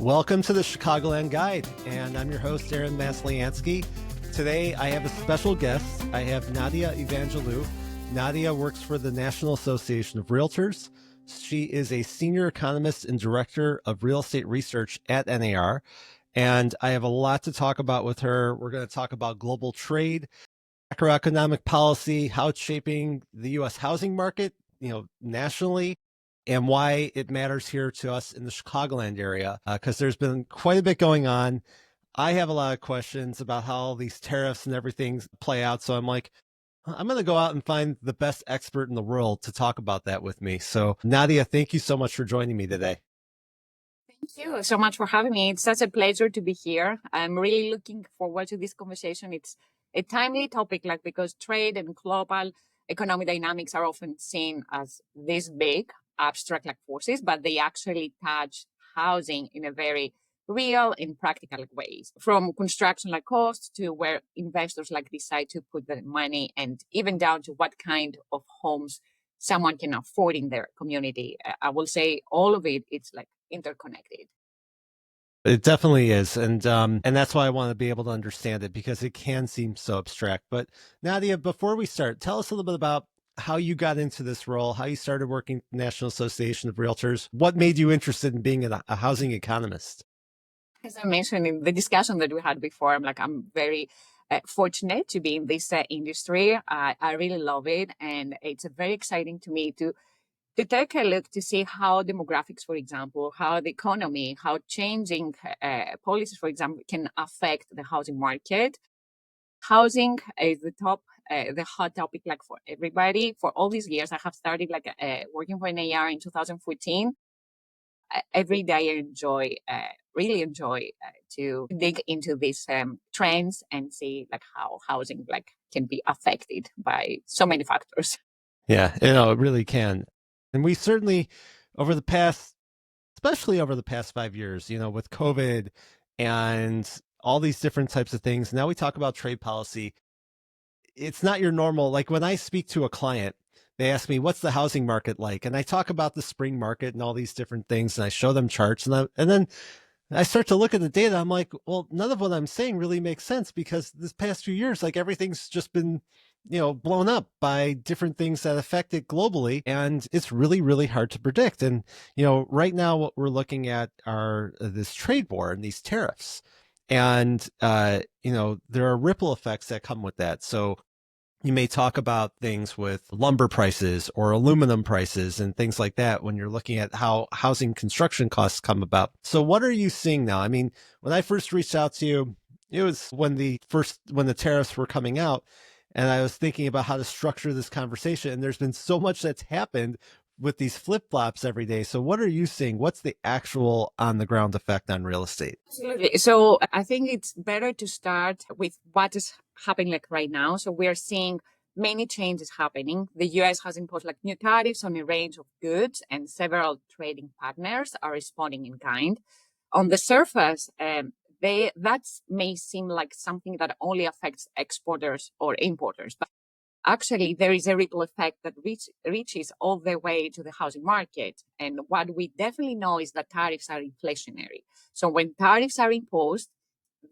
Welcome to the Chicagoland Guide, and I'm your host, Aaron Masliansky. Today, I have a special guest. I have Nadia Evangelou. Nadia works for the National Association of Realtors. She is a senior economist and director of real estate research at NAR, and I have a lot to talk about with her. We're going to talk about global trade, macroeconomic policy, how it's shaping the U.S. housing market, nationally, and why it matters here to us in the Chicagoland area, because there's been quite a bit going on. I have a lot of questions about how all these tariffs and everything play out. So I'm like, I'm going to go out and find the best expert in the world to talk about that with me. So Nadia, thank you so much for joining me today. Thank you so much for having me. It's such a pleasure to be here. I'm really looking forward to this conversation. It's a timely topic, because trade and global economic dynamics are often seen as this big, abstract forces, but they actually touch housing in a very real and practical ways, from construction costs to where investors decide to put their money, and even down to what kind of homes someone can afford in their community. I will say all of it, it's interconnected. It definitely is. And that's why I want to be able to understand it, because it can seem so abstract. But Nadia, before we start, tell us a little bit about how you got into this role, how you started working at the National Association of Realtors. What made you interested in being a housing economist? As I mentioned in the discussion that we had before, I'm very fortunate to be in this industry. I really love it. And it's very exciting to me to take a look to see how demographics, for example, how the economy, how changing policies, for example, can affect the housing market. Housing is the hot topic for everybody. For all these years, I have started working for NAR in 2014. Every day I really enjoy to dig into these trends and see how housing can be affected by so many factors. Yeah, it really can. And we certainly, especially over the past 5 years, with COVID and all these different types of things, now we talk about trade policy. It's not your normal, when I speak to a client, they ask me, what's the housing market like? And I talk about the spring market and all these different things, and I show them charts. And then I start to look at the data. I'm like, well, none of what I'm saying really makes sense, because this past few years, everything's just been, blown up by different things that affect it globally. And it's really, really hard to predict. And, right now what we're looking at are this trade war and these tariffs. And, there are ripple effects that come with that. So you may talk about things with lumber prices or aluminum prices and things like that when you're looking at how housing construction costs come about. So what are you seeing now? I mean, when I first reached out to you, it was when the tariffs were coming out, and I was thinking about how to structure this conversation. And there's been so much that's happened with these flip-flops every day. So what are you seeing? What's the actual on-the-ground effect on real estate? Absolutely. So I think it's better to start with what is happening right now. So we are seeing many changes happening. The U.S. has imposed new tariffs on a range of goods, and several trading partners are responding in kind. On the surface, that may seem like something that only affects exporters or importers, but actually, there is a ripple effect that reaches all the way to the housing market. And what we definitely know is that tariffs are inflationary. So when tariffs are imposed,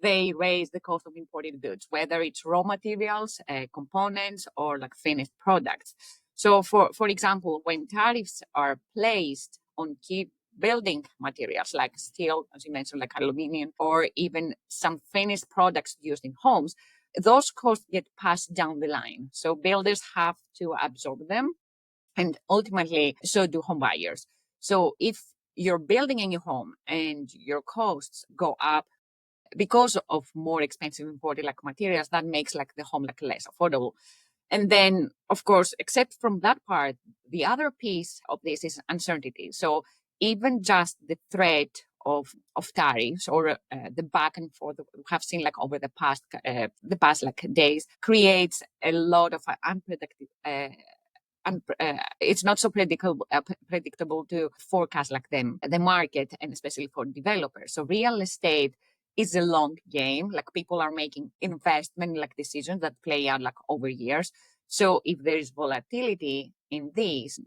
they raise the cost of imported goods, whether it's raw materials, components, or finished products. So for example, when tariffs are placed on key building materials like steel, as you mentioned, like aluminum, or even some finished products used in homes, those costs get passed down the line. So builders have to absorb them, and ultimately, so do home buyers. So if you're building a new home and your costs go up because of more expensive imported materials, that makes the home less affordable. And then, of course, except from that part, the other piece of this is uncertainty. So even just the threat of tariffs, or the back and forth we have seen over the past days, creates a lot of unpredictable. It's not so predictable to forecast the market, and especially for developers. So real estate is a long game. People are making investment decisions that play out over years. So if there is volatility in these,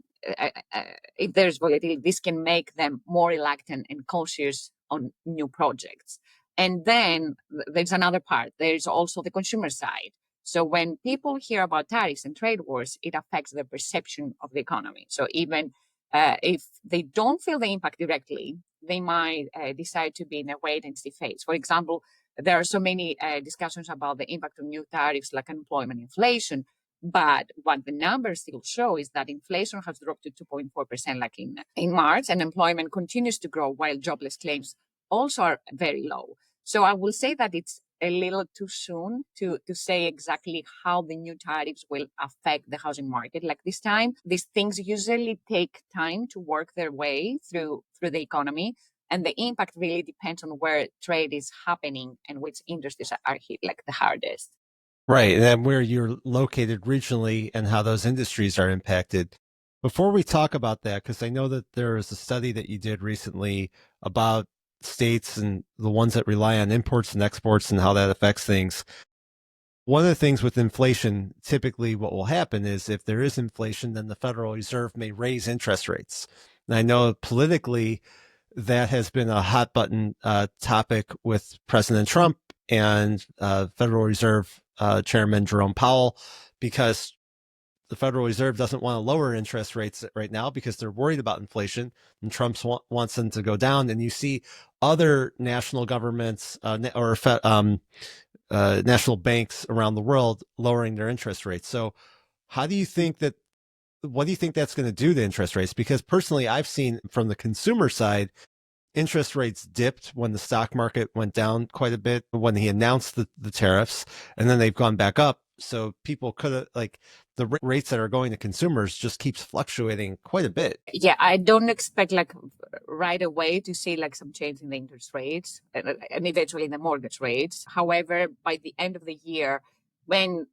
this can make them more reluctant and cautious on new projects. And then there's another part. There's also the consumer side. So when people hear about tariffs and trade wars, it affects their perception of the economy. So even if they don't feel the impact directly, they might decide to be in a wait and see phase. For example, there are so many discussions about the impact of new tariffs like unemployment, inflation. But what the numbers still show is that inflation has dropped to 2.4% like in March, and employment continues to grow while jobless claims also are very low. So I will say that it's a little too soon to say exactly how the new tariffs will affect the housing market. Like this time, these things usually take time to work their way through the economy. And the impact really depends on where trade is happening and which industries are hit like the hardest. Right. And then where you're located regionally and how those industries are impacted. Before we talk about that, because I know that there is a study that you did recently about states and the ones that rely on imports and exports and how that affects things. One of the things with inflation, typically what will happen is if there is inflation, then the Federal Reserve may raise interest rates. And I know politically that has been a hot button topic with President Trump and Federal Reserve Chairman Jerome Powell, because the Federal Reserve doesn't want to lower interest rates right now because they're worried about inflation, and Trump wants them to go down. And you see other national governments or national banks around the world lowering their interest rates. So how do you think that, what do you think that's going to do to interest rates? Because personally, I've seen from the consumer side, interest rates dipped when the stock market went down quite a bit when he announced the tariffs, and then they've gone back up. So people could have, like, the rates that are going to consumers just keeps fluctuating quite a bit. Yeah, I don't expect like right away to see like some change in the interest rates and eventually in the mortgage rates. However, by the end of the year, when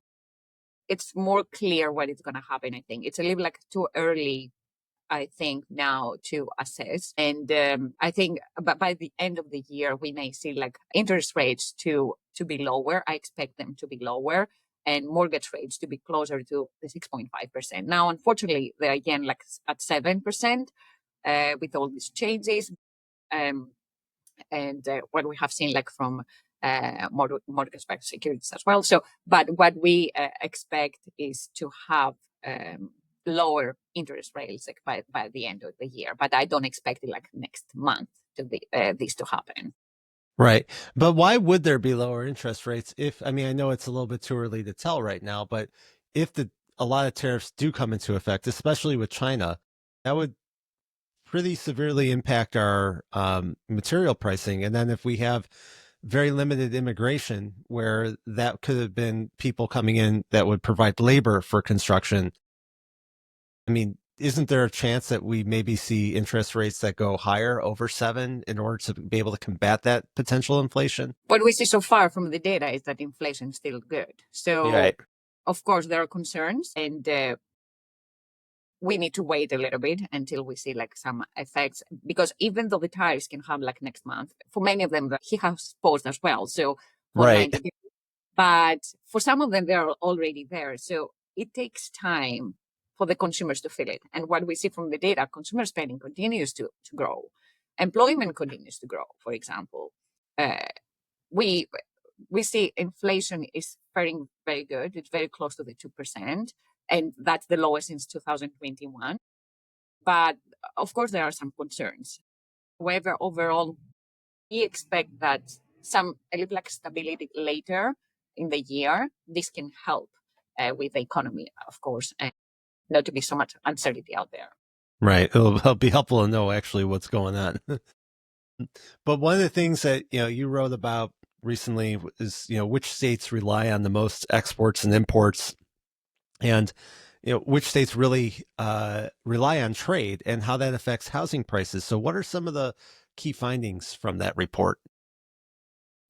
it's more clear what is going to happen, I think it's a little like too early, I think, now to assess. And I think by the end of the year, we may see like interest rates to be lower. I expect them to be lower, and mortgage rates to be closer to the 6.5%. Now, unfortunately, they're again like at 7% with all these changes. Um, and what we have seen like from mortgage-backed securities as well. So, but what we expect is to have lower interest rates like by the end of the year. But I don't expect it like next month to be this to happen. Right. But why would there be lower interest rates if, I mean, I know it's a little bit too early to tell right now, but if a lot of tariffs do come into effect, especially with China, that would pretty severely impact our material pricing. And then if we have very limited immigration, where that could have been people coming in that would provide labor for construction, I mean, isn't there a chance that we maybe see interest rates that go higher over 7 in order to be able to combat that potential inflation? What we see so far from the data is that inflation is still good. So, Right. of course, there are concerns, and we need to wait a little bit until we see like some effects, because even though the tariffs can come like next month, for many of them he has paused as well, so for Right. 90 days. But for some of them they're already there, so it takes time for the consumers to feel it. And what we see from the data, consumer spending continues to grow, employment continues to grow. For example, we we see inflation is faring very good. It's very close to the 2%, and that's the lowest since 2021. But of course, there are some concerns. However, overall, we expect that a little like stability later in the year. This can help with the economy, of course, and not to be so much uncertainty out there. Right. It'll be helpful to know actually what's going on. But one of the things that, you wrote about recently is, which states rely on the most exports and imports, and which states really rely on trade and how that affects housing prices. So what are some of the key findings from that report?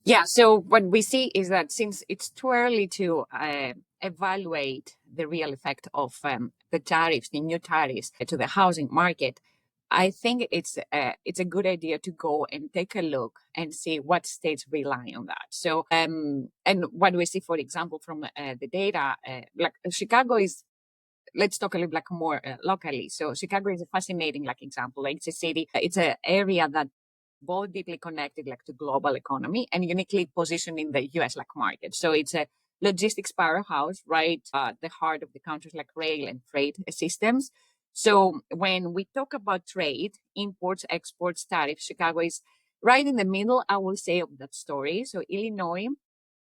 Yeah, so what we see is that since it's too early to evaluate the real effect of the tariffs, the new tariffs to the housing market, I think it's a good idea to go and take a look and see what states rely on that. So, and what we see, for example, from the data, like Chicago is. Let's talk a little like more locally. So Chicago is a fascinating like example. Like it's a city, it's an area that both deeply connected like to global economy and uniquely positioned in the US like market. So it's a logistics powerhouse right at the heart of the country's like rail and freight systems. So when we talk about trade, imports, exports, tariffs, Chicago is right in the middle, I will say, of that story. So Illinois,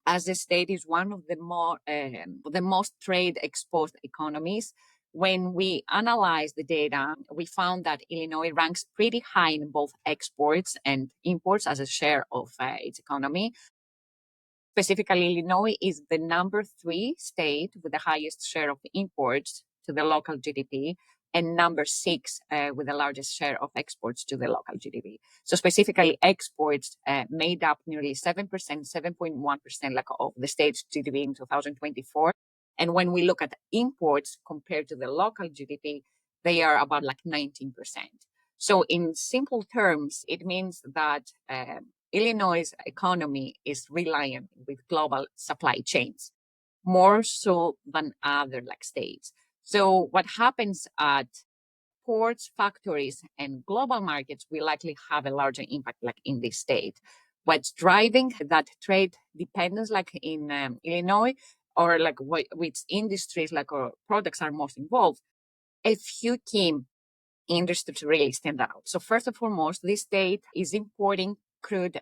as a state, is one of the most trade exposed economies. When we analyze the data, we found that Illinois ranks pretty high in both exports and imports as a share of its economy. Specifically, Illinois is the number 3 state with the highest share of imports to the local GDP, and number 6 with the largest share of exports to the local GDP. So specifically, exports made up nearly 7%, 7.1% like of the state's GDP in 2024. And when we look at imports compared to the local GDP, they are about like 19%. So in simple terms, it means that Illinois' economy is reliant with global supply chains, more so than other like states. So what happens at ports, factories, and global markets will likely have a larger impact like in this state. What's driving that trade dependence like in Illinois, or like which industries like or products are most involved? A few key industries really stand out. So first and foremost, this state is importing crude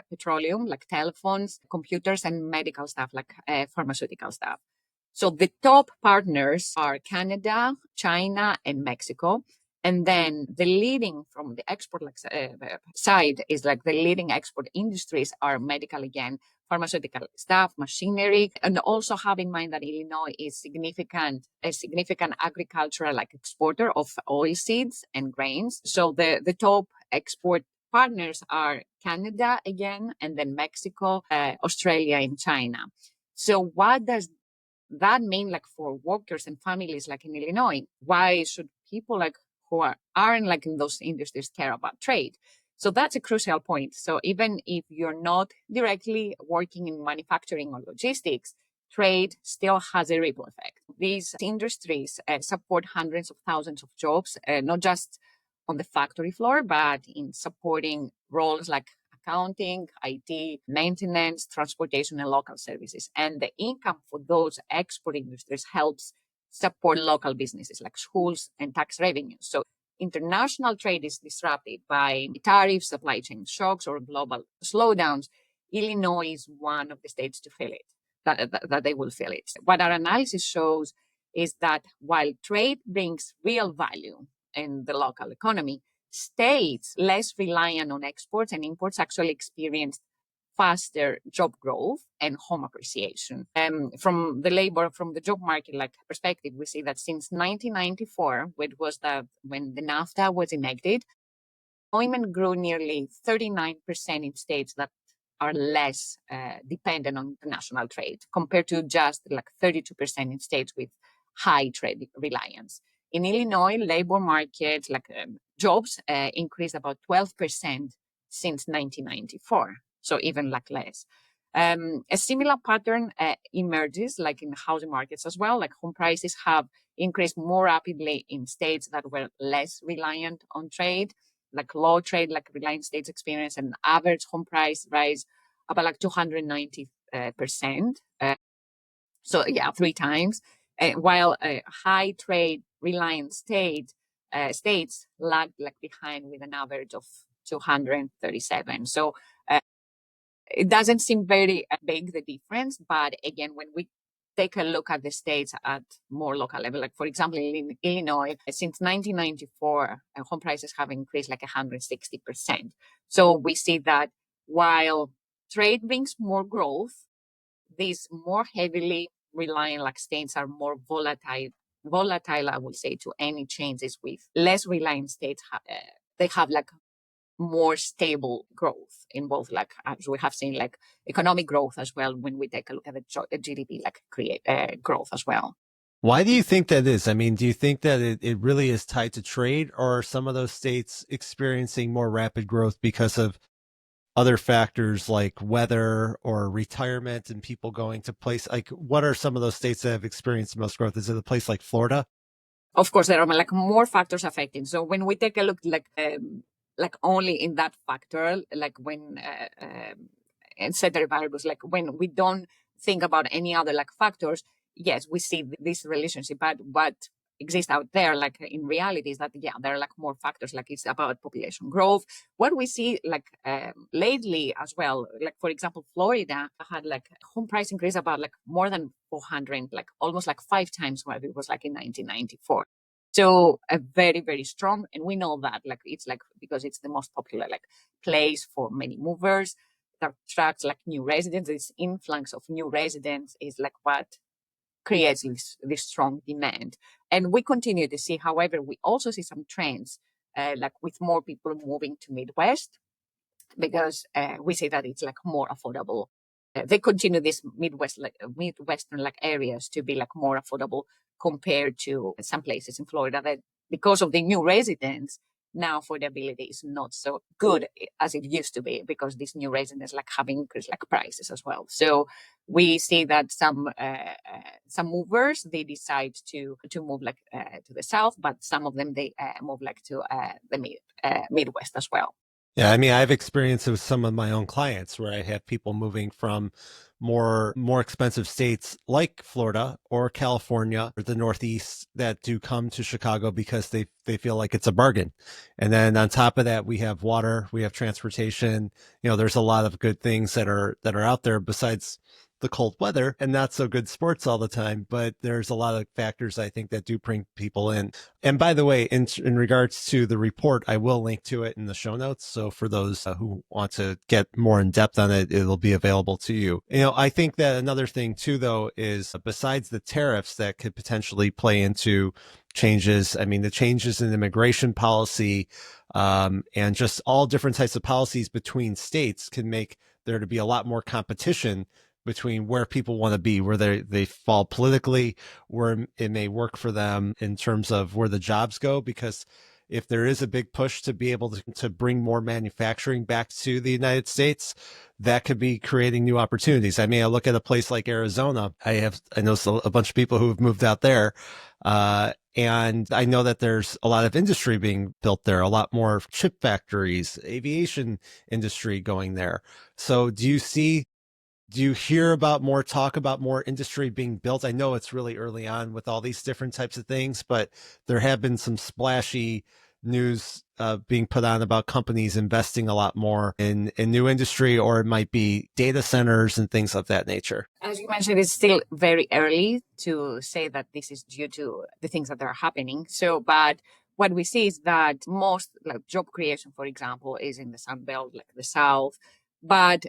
petroleum, like telephones, computers, and medical stuff, like pharmaceutical stuff. So the top partners are Canada, China, and Mexico. And then the leading from the export side is like the leading export industries are medical again, pharmaceutical stuff, machinery, and also have in mind that Illinois is a significant agricultural like exporter of oil seeds and grains. So the top export partners are Canada again, and then Mexico, Australia, and China. So what does that mean like for workers and families like in Illinois? Why should people like who aren't like in those industries care about trade? So that's a crucial point. So even if you're not directly working in manufacturing or logistics, trade still has a ripple effect. These industries support hundreds of thousands of jobs, not just on the factory floor, but in supporting roles like accounting, IT, maintenance, transportation, and local services. And the income for those export industries helps support local businesses like schools and tax revenues. So international trade is disrupted by tariffs, supply chain shocks, or global slowdowns. Illinois is one of the states to feel it, that they will feel it. What our analysis shows is that while trade brings real value in the local economy, states less reliant on exports and imports actually experienced faster job growth and home appreciation. From the job market like perspective, we see that since 1994, which was when the NAFTA was enacted, employment grew nearly 39% in states that are less dependent on international trade, compared to just like 32% in states with high trade reliance. In Illinois, labor market like jobs increased about 12% since 1994, so even like less. A similar pattern emerges like in housing markets as well. Like home prices have increased more rapidly in states that were less reliant on trade, like low trade, like reliant states experience an average home price rise about like 290%. So yeah, 3 times. While high trade reliant states lagged like behind with an average of 237. So it doesn't seem very big, the difference. But again, when we take a look at the states at more local level, like for example, in Illinois, since 1994, home prices have increased like 160%. So we see that while trade brings more growth, these more heavily reliant like states are more volatile, I would say, to any changes. With less reliant states, they have like more stable growth in both, like as we have seen, like economic growth as well when we take a look at the GDP, like create growth as well. Why do you think that is? I mean, do you think that it really is tied to trade, or are some of those states experiencing more rapid growth because of other factors like weather or retirement and people going to place? Like, what are some of those states that have experienced the most growth? Is it a place like Florida? Of course, there are like more factors affecting. So when we take a look, like like only in that factor, like when and secondary variables, like when we don't think about any other like factors, yes, we see this relationship. But what exists out there, like in reality, is that yeah, there are like more factors. Like it's about population growth. What we see like lately as well, like for example, Florida had like home price increase about like more than 400, like almost like 5 times what it was like in 1994. So a very, very strong, and we know that like it's like because it's the most popular like place for many movers that attracts like new residents. This influx of new residents is like what creates this strong demand. And we continue to see, however, we also see some trends like with more people moving to Midwest because we see that it's like more affordable. They continue this Midwestern like areas to be like more affordable compared to some places in Florida that because of the new residents now affordability is not so good as it used to be because these new residents like have increased like prices as well. So we see that some movers they decide to move like to the south, but some of them they move like to the Midwest as well. Yeah, I mean, I've experienced it with some of my own clients where I have people moving from more expensive states like Florida or California or the Northeast that do come to Chicago because they feel like it's a bargain. And then on top of that, we have water, we have transportation. You know, there's a lot of good things that are out there besides the cold weather and not so good sports all the time, but there's a lot of factors I think that do bring people in. And by the way, in regards to the report, I will link to it in the show notes. So for those who want to get more in depth on it, it'll be available to you. You know, I think that another thing too, though, is besides the tariffs that could potentially play into changes, I mean, the changes in immigration policy and just all different types of policies between states can make there to be a lot more competition between where people want to be, where they fall politically, where it may work for them in terms of where the jobs go. Because if there is a big push to be able to bring more manufacturing back to the United States, that could be creating new opportunities. I mean, I look at a place like Arizona. I know a bunch of people who have moved out there. And I know that there's a lot of industry being built there, a lot more chip factories, aviation industry going there. So do you hear about more talk about more industry being built? I know it's really early on with all these different types of things, but there have been some splashy news being put on about companies investing a lot more in new industry, or it might be data centers and things of that nature. As you mentioned, it's still very early to say that this is due to the things that are happening. So, but what we see is that most like job creation, for example, is in the Sun Belt, like the South. But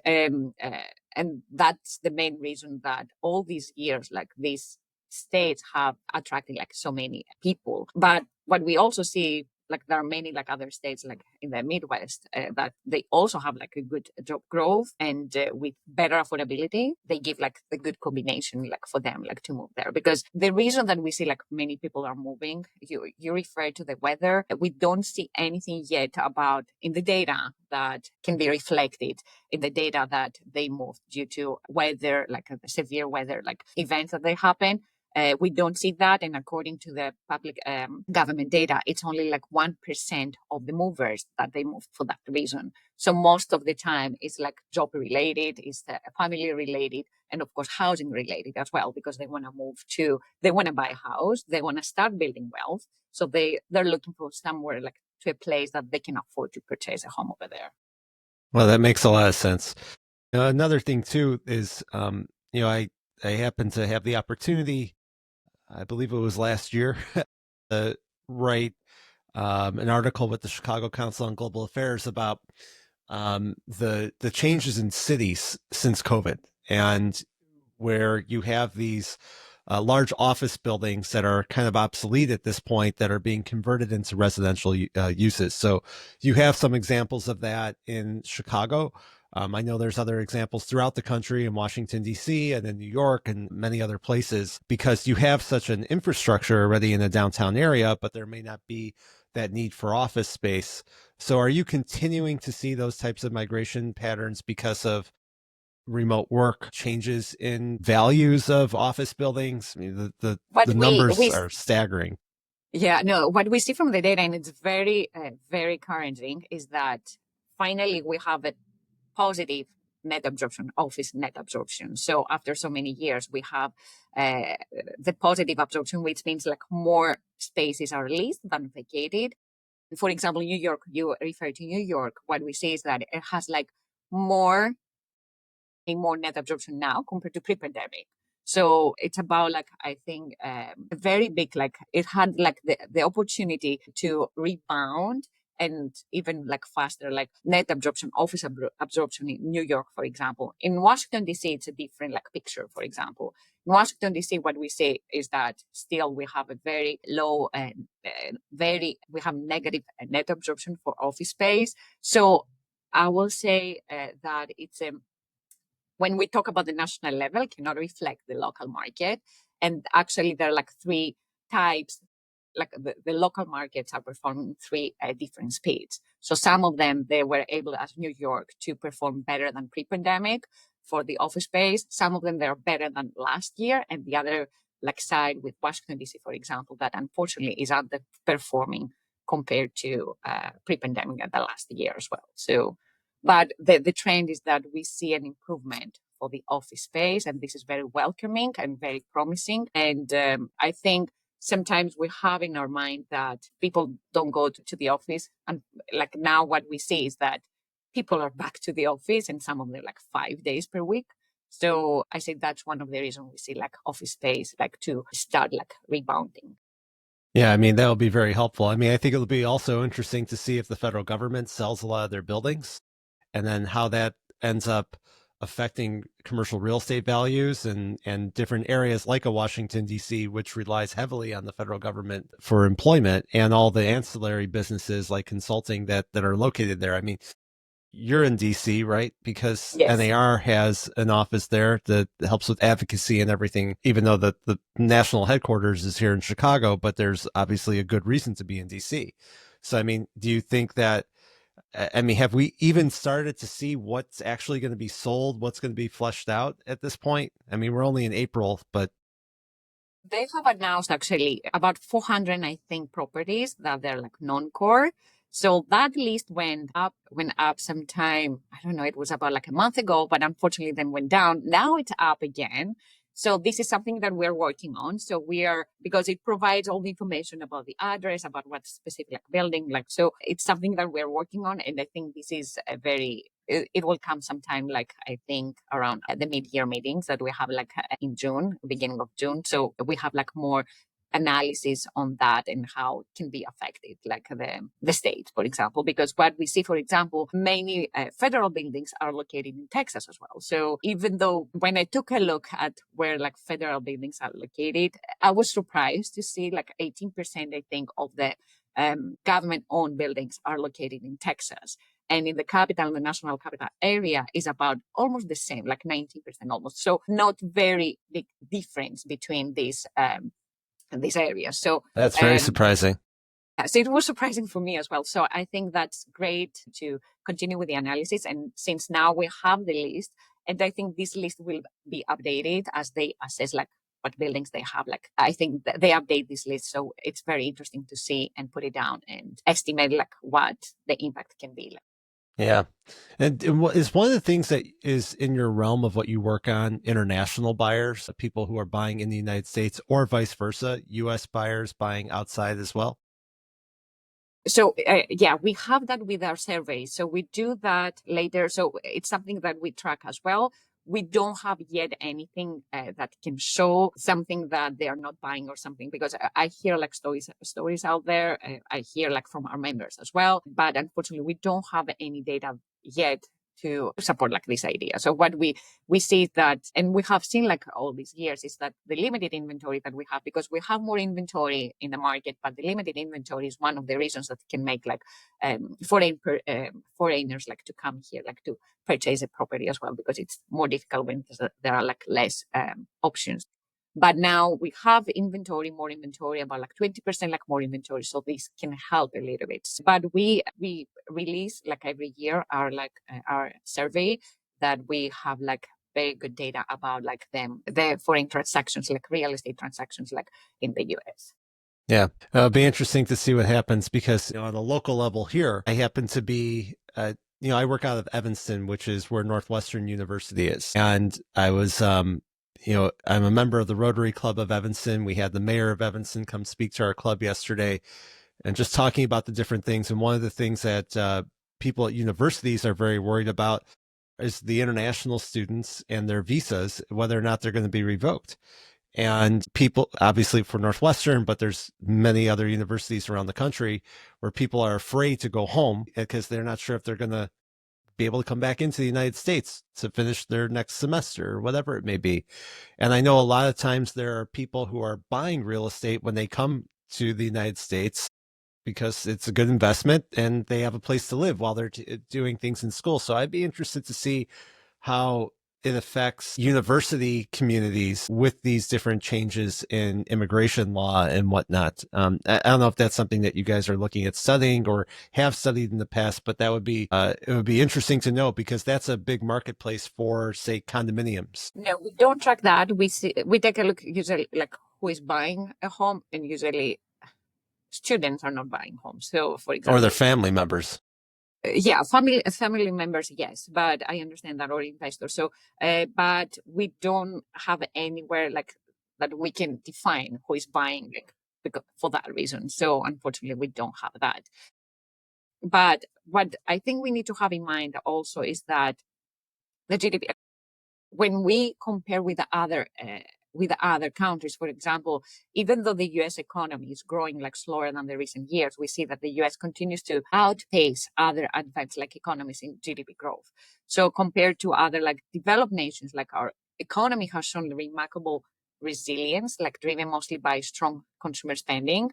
and that's the main reason that all these years, like these states have attracted like so many people. But what we also see like there are many like other states like in the Midwest that they also have like a good job growth and with better affordability they give like the good combination like for them like to move there because the reason that we see like many people are moving you refer to the weather. We don't see anything yet about in the data that can be reflected in the data that they moved due to weather like a severe weather like events that they happen. We don't see that. And according to the public government data, it's only like 1% of the movers that they moved for that reason. So most of the time it's like job related, it's family related, and of course housing related as well, because they want to they want to buy a house, they want to start building wealth. So they're looking for somewhere like to a place that they can afford to purchase a home over there. Well, that makes a lot of sense. Another thing too is, you know, I happen to have the opportunity, I believe it was last year, to write an article with the Chicago Council on Global Affairs about the changes in cities since COVID, and where you have these large office buildings that are kind of obsolete at this point that are being converted into residential uses. So you have some examples of that in Chicago. I know there's other examples throughout the country in Washington, D.C. and in New York and many other places because you have such an infrastructure already in a downtown area, but there may not be that need for office space. So are you continuing to see those types of migration patterns because of remote work, changes in values of office buildings? I mean, the What numbers are staggering. Yeah, no, what we see from the data, and it's very, very encouraging, is that finally we have a positive net absorption, office net absorption. So after so many years, we have uh, the positive absorption, which means like more spaces are leased than vacated. For example, New York, you refer to New York, what we see is that it has like more more net absorption now compared to pre-pandemic. So it's about like I think a very big like it had like the opportunity to rebound and even like faster like net absorption, office absorption in New York, for example. In Washington D.C., it's a different like picture. For example, in Washington D.C., what we say is that still we have a very low and very we have negative net absorption for office space. So I will say that it's a when we talk about the national level, cannot reflect the local market. And actually, there are like three types. Like the local markets are performing three different speeds. So some of them, they were able, as New York, to perform better than pre-pandemic for the office space. Some of them, they're better than last year. And the other like side with Washington, D.C., for example, that unfortunately is underperforming compared to pre-pandemic and the last year as well. So but the trend is that we see an improvement for the office space, and this is very welcoming and very promising. And I think sometimes we have in our mind that people don't go to the office. And like now, what we see is that people are back to the office, and some of them like 5 days per week. So I say that's one of the reasons we see like office space like to start like rebounding. Yeah, I mean, that'll be very helpful. I mean, I think it'll be also interesting to see if the federal government sells a lot of their buildings and then how that ends up affecting commercial real estate values and different areas like a Washington D.C., which relies heavily on the federal government for employment and all the ancillary businesses like consulting that are located there. I mean, you're in DC, right? Because Yes. NAR has an office there that helps with advocacy and everything, even though the national headquarters is here in Chicago, but there's obviously a good reason to be in DC. So, I mean, do you think that, I mean, have we even started to see what's actually going to be sold, what's going to be fleshed out at this point? I mean, we're only in April, but They have announced actually about 400, I think, properties that they're like non-core. So that list went up sometime. I don't know, it was about like a month ago, but unfortunately then went down. Now it's up again. So this is something that we're working on. So we are, because it provides all the information about the address, about what specific like building, like, so it's something that we're working on. And I think this is a very, it will come sometime like I think around the mid-year meetings that we have like in June, beginning of June. So we have like more analysis on that and how it can be affected, like the state, for example, because what we see, for example, many federal buildings are located in Texas as well. So even though when I took a look at where like federal buildings are located, I was surprised to see like 18%, I think, of the government owned buildings are located in Texas. And in the capital, the national capital area is about almost the same, like 19% almost. So not very big difference between these areas. So that's very um, surprising. so it was surprising for me as well. So I think that's great to continue with the analysis. And since now we have the list, and I think this list will be updated as they assess like what buildings they have. Like I think they update this list, so it's very interesting to see and put it down and estimate like what the impact can be. Like. Yeah. And what is one of the things that is in your realm of what you work on, international buyers, people who are buying in the United States or vice versa, US buyers buying outside as well? So yeah, we have that with our survey. So we do that later. So it's something that we track as well. We don't have yet anything that can show something that they are not buying or something, because I hear like stories out there. I hear like from our members as well, but unfortunately we don't have any data yet to support like this idea. So what we see that, and we have seen like all these years, is that the limited inventory that we have, because we have more inventory in the market, but the limited inventory is one of the reasons that can make like foreigners like to come here, like to purchase a property as well, because it's more difficult when there are like less options. But now we have inventory, more inventory, about like 20% like more inventory. So this can help a little bit. But we release like every year our survey that we have like very good data about like the foreign transactions, like real estate transactions, like in the US. Yeah, it'll be interesting to see what happens because on a local level here, I happen to be, I work out of Evanston, which is where Northwestern University is, and I was, I'm a member of the Rotary Club of Evanston. We had the mayor of Evanston come speak to our club yesterday, and just talking about the different things. And one of the things that people at universities are very worried about is the international students and their visas, whether or not they're going to be revoked. And people, obviously for Northwestern, but there's many other universities around the country where people are afraid to go home because they're not sure if they're going to be able to come back into the United States to finish their next semester or whatever it may be. And I know a lot of times there are people who are buying real estate when they come to the United States because it's a good investment and they have a place to live while they're doing things in school. So I'd be interested to see how it affects university communities with these different changes in immigration law and whatnot. I don't know if that's something that you guys are looking at studying or have studied in the past, but that would be it would be interesting to know because that's a big marketplace for, say, condominiums No, we don't track that. We take a look usually like who is buying a home, and usually students are not buying homes. So, for or their example, family members. yeah, family members, yes, but I understand that, or investors. So, but we don't have anywhere like that we can define who is buying, like, because for that reason. So, unfortunately, we don't have that. But what I think we need to have in mind also is that the GDP, when we compare with the other countries, for example, even though the U.S. economy is growing like slower than the recent years, we see that the U.S. continues to outpace other advanced like economies in GDP growth. So compared to other like developed nations, like our economy has shown remarkable resilience, like driven mostly by strong consumer spending.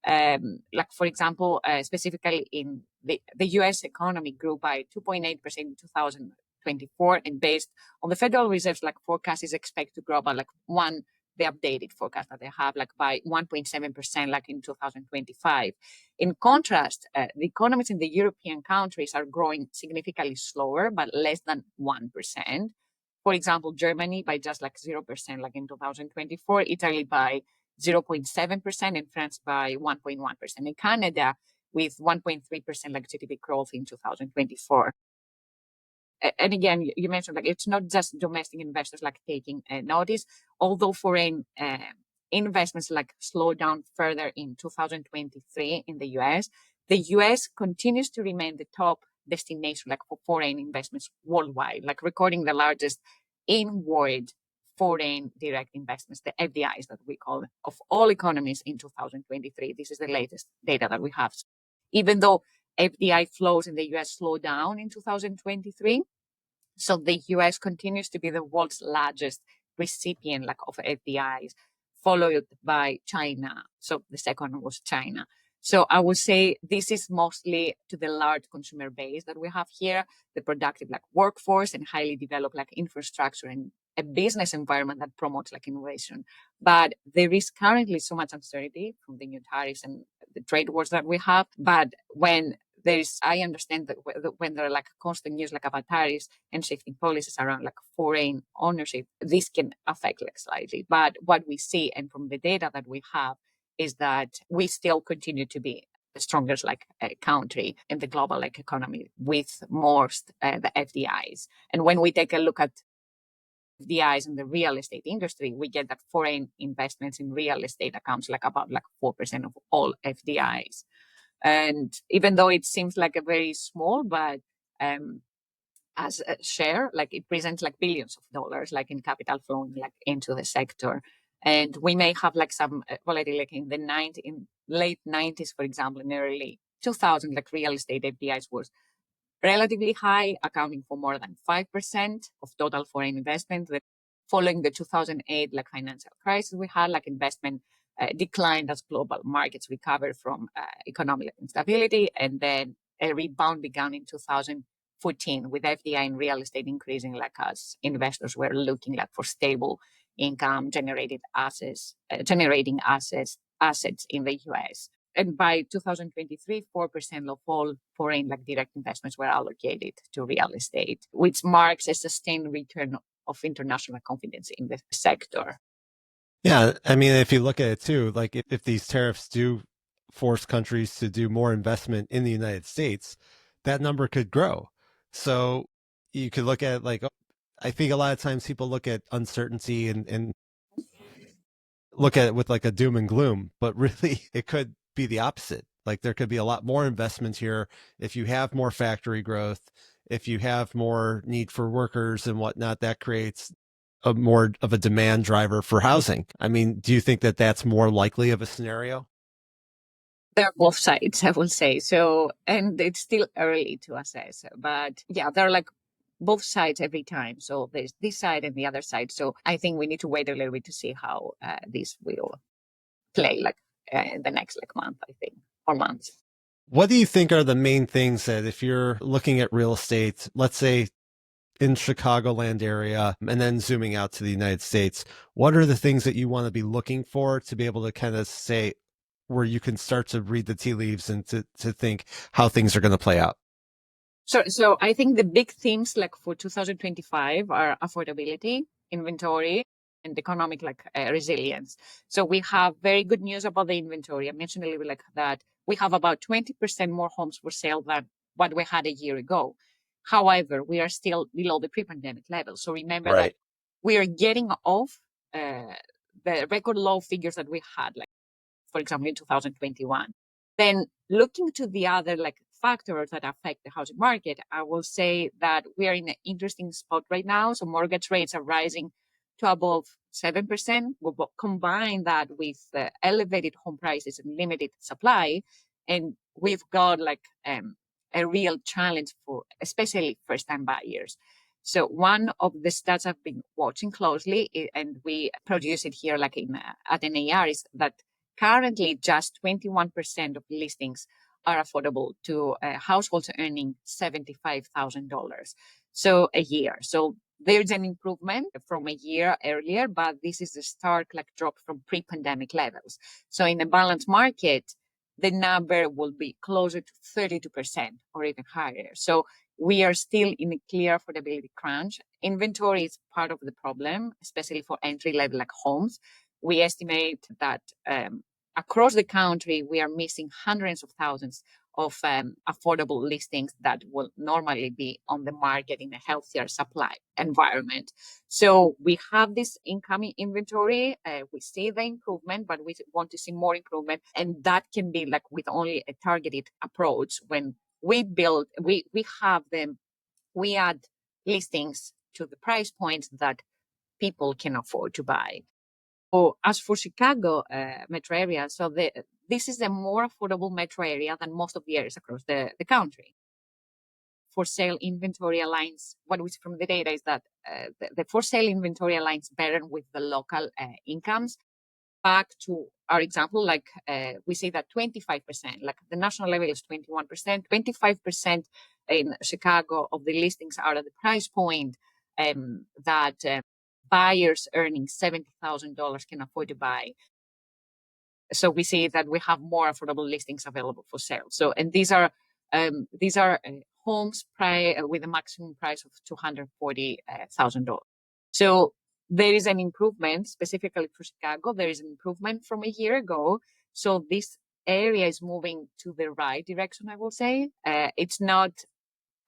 Like for example, specifically in the U.S. economy grew by 2.8% in 2024, and based on the Federal Reserve's like forecast is expected to grow by like the updated forecast that they have like by 1.7% like in 2025. In contrast, the economies in the European countries are growing significantly slower, but less than 1%. For example, Germany by just like 0% like in 2024, Italy by 0.7%, and France by 1.1%. In Canada with 1.3% like GDP growth in 2024. And again, you mentioned like it's not just domestic investors like taking notice, although foreign investments like slowed down further in 2023 in the US. The US continues to remain the top destination like for foreign investments worldwide, like recording the largest inward foreign direct investments, the FDIs that we call it, of all economies in 2023. This is the latest data that we have. Even though FDI flows in the US slowed down in 2023, so the US continues to be the world's largest recipient like of FDIs, followed by China. So the second was China. So I would say this is mostly to the large consumer base that we have here, the productive like workforce and highly developed like infrastructure and a business environment that promotes like innovation. But there is currently so much uncertainty from the new tariffs and the trade wars that we have. But I understand that when there are like constant news like about tariffs and shifting policies around like foreign ownership, this can affect like slightly. But what we see and from the data that we have is that we still continue to be the strongest like country in the global like economy with most the FDIs. And when we take a look at FDIs in the real estate industry, we get that foreign investments in real estate accounts like about like 4% of all FDIs. And even though it seems like a very small, but as a share, like it presents like billions of dollars, like in capital flowing like into the sector. And we may have like some volatility like in late 90s, for example, in early 2000, like real estate FDIs was relatively high, accounting for more than 5% of total foreign investment. Following the 2008 like financial crisis, we had like investment declined as global markets recovered from economic instability, and then a rebound began in 2014 with FDI in real estate increasing, like as investors were looking like for stable income generating assets in the US. And by 2023, 4% of all foreign like direct investments were allocated to real estate, which marks a sustained return of international confidence in the sector. Yeah, I mean, if you look at it too, like if these tariffs do force countries to do more investment in the United States, that number could grow. So you could look at like, I think a lot of times people look at uncertainty and look at it with like a doom and gloom, but really it could be the opposite. Like there could be a lot more investment here if you have more factory growth, if you have more need for workers and whatnot, that creates a more of a demand driver for housing. I mean, do you think that that's more likely of a scenario? There are both sides, I will say. So, and it's still early to assess, but yeah, there are like both sides every time. So there's this side and the other side. So I think we need to wait a little bit to see how this will play like in the next like month, I think, or months. What do you think are the main things that if you're looking at real estate, let's say in Chicagoland area and then zooming out to the United States, what are the things that you want to be looking for to be able to kind of say where you can start to read the tea leaves and to think how things are going to play out? So I think the big themes like for 2025 are affordability, inventory, and economic like resilience. So we have very good news about the inventory. I mentioned a little bit like that. We have about 20% more homes for sale than what we had a year ago. However, we are still below the pre-pandemic level. So remember that Right. we are getting off uh, the record low figures that we had, like for example, in 2021. Then looking to the other like factors that affect the housing market, I will say that we are in an interesting spot right now. So mortgage rates are rising to above 7%. We'll combine that with elevated home prices and limited supply. And we've got like a real challenge for especially first time buyers. So one of the stats I've been watching closely, and we produce it here like in at NAR, is that currently, just 21% of listings are affordable to households earning $75,000 so a year. So there's an improvement from a year earlier, but this is a stark like drop from pre-pandemic levels. So in a balanced market, the number will be closer to 32% or even higher. So we are still in a clear affordability crunch. Inventory is part of the problem, especially for entry level like homes. We estimate that across the country, we are missing hundreds of thousands of affordable listings that will normally be on the market in a healthier supply environment. So we have this incoming inventory. We see the improvement, but we want to see more improvement. And that can be like with only a targeted approach. When we have them, we add listings to the price points that people can afford to buy. Oh, as for Chicago metro area, so this is a more affordable metro area than most of the areas across the country. For sale inventory aligns, what we see from the data is that the for sale inventory aligns better with the local incomes. Back to our example, like we say that 25%, like the national level is 21%, 25% in Chicago of the listings are at the price point that buyers earning $70,000 can afford to buy. So we see that we have more affordable listings available for sale. So, and these are homes with a maximum price of $240,000. So there is an improvement specifically for Chicago. There is an improvement from a year ago. So this area is moving to the right direction, I will say. It's not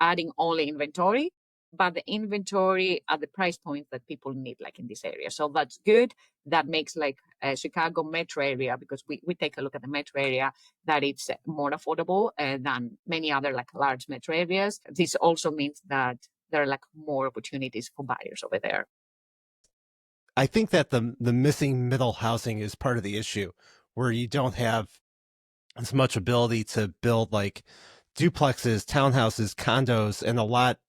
adding only inventory, but the inventory at the price point that people need, like in this area. So that's good. That makes like a Chicago metro area, because we take a look at the metro area, that it's more affordable than many other like large metro areas. This also means that there are like more opportunities for buyers over there. I think that the missing middle housing is part of the issue where you don't have as much ability to build like duplexes, townhouses, condos, and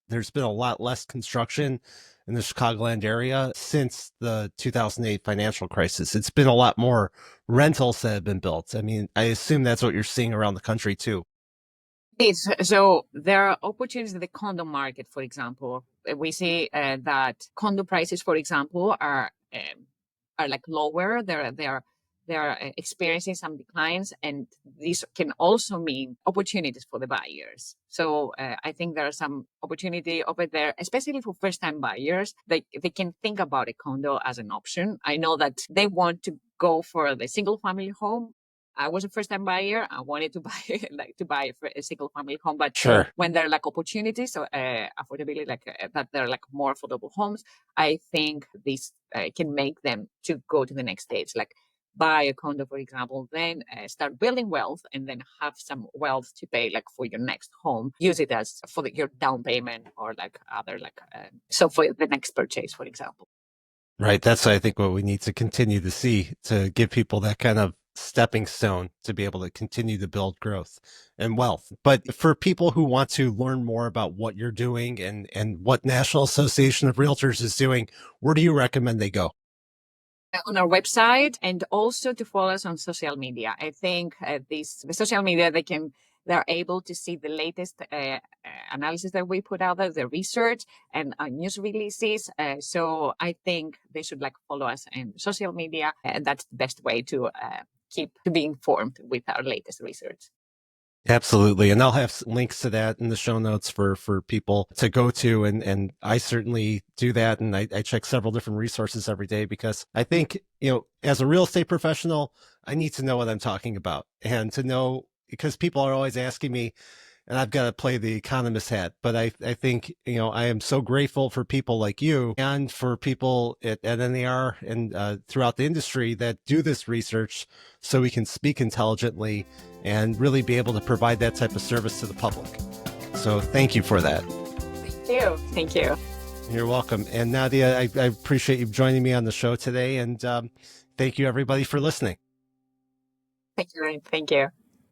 there's been a lot less construction in the Chicagoland area since the 2008 financial crisis. It's been a lot more rentals that have been built. I mean, I assume that's what you're seeing around the country too. So there are opportunities in the condo market, for example. We see that condo prices, for example, are like lower. They they're experiencing some declines, and these can also mean opportunities for the buyers. So I think there are some opportunity over there, especially for first-time buyers. They can think about a condo as an option. I know that they want to go for the single-family home. I was a first-time buyer. I wanted to buy to buy a single-family home, but Sure. when there are like opportunities, so affordability, that they're like more affordable homes, I think this can make them to go to the next stage, like buy a condo, for example, then start building wealth, and then have some wealth to pay like for your next home. Use it as for your down payment, or like other so for the next purchase, for example. Right. That's, I think, what we need to continue to see, to give people that kind of stepping stone to be able to continue to build growth and wealth. But for people who want to learn more about what you're doing and what National Association of Realtors is doing, where do you recommend they go? On our website, and also to follow us on social media. I think the social media, they're able to see the latest analysis that we put out there, the research and news releases. So I think they should like follow us in social media, and that's the best way to keep to be informed with our latest research. Absolutely. And I'll have links to that in the show notes for people to go to. And I certainly do that. And I check several different resources every day, because I think, as a real estate professional, I need to know what I'm talking about, and to know, because people are always asking me, and I've got to play the economist hat. But I think, I am so grateful for people like you, and for people at NAR and throughout the industry that do this research, so we can speak intelligently and really be able to provide that type of service to the public. So thank you for that. Thank you. Thank you. You're welcome. And Nadia, I appreciate you joining me on the show today. And thank you, everybody, for listening. Thank you. Thank you.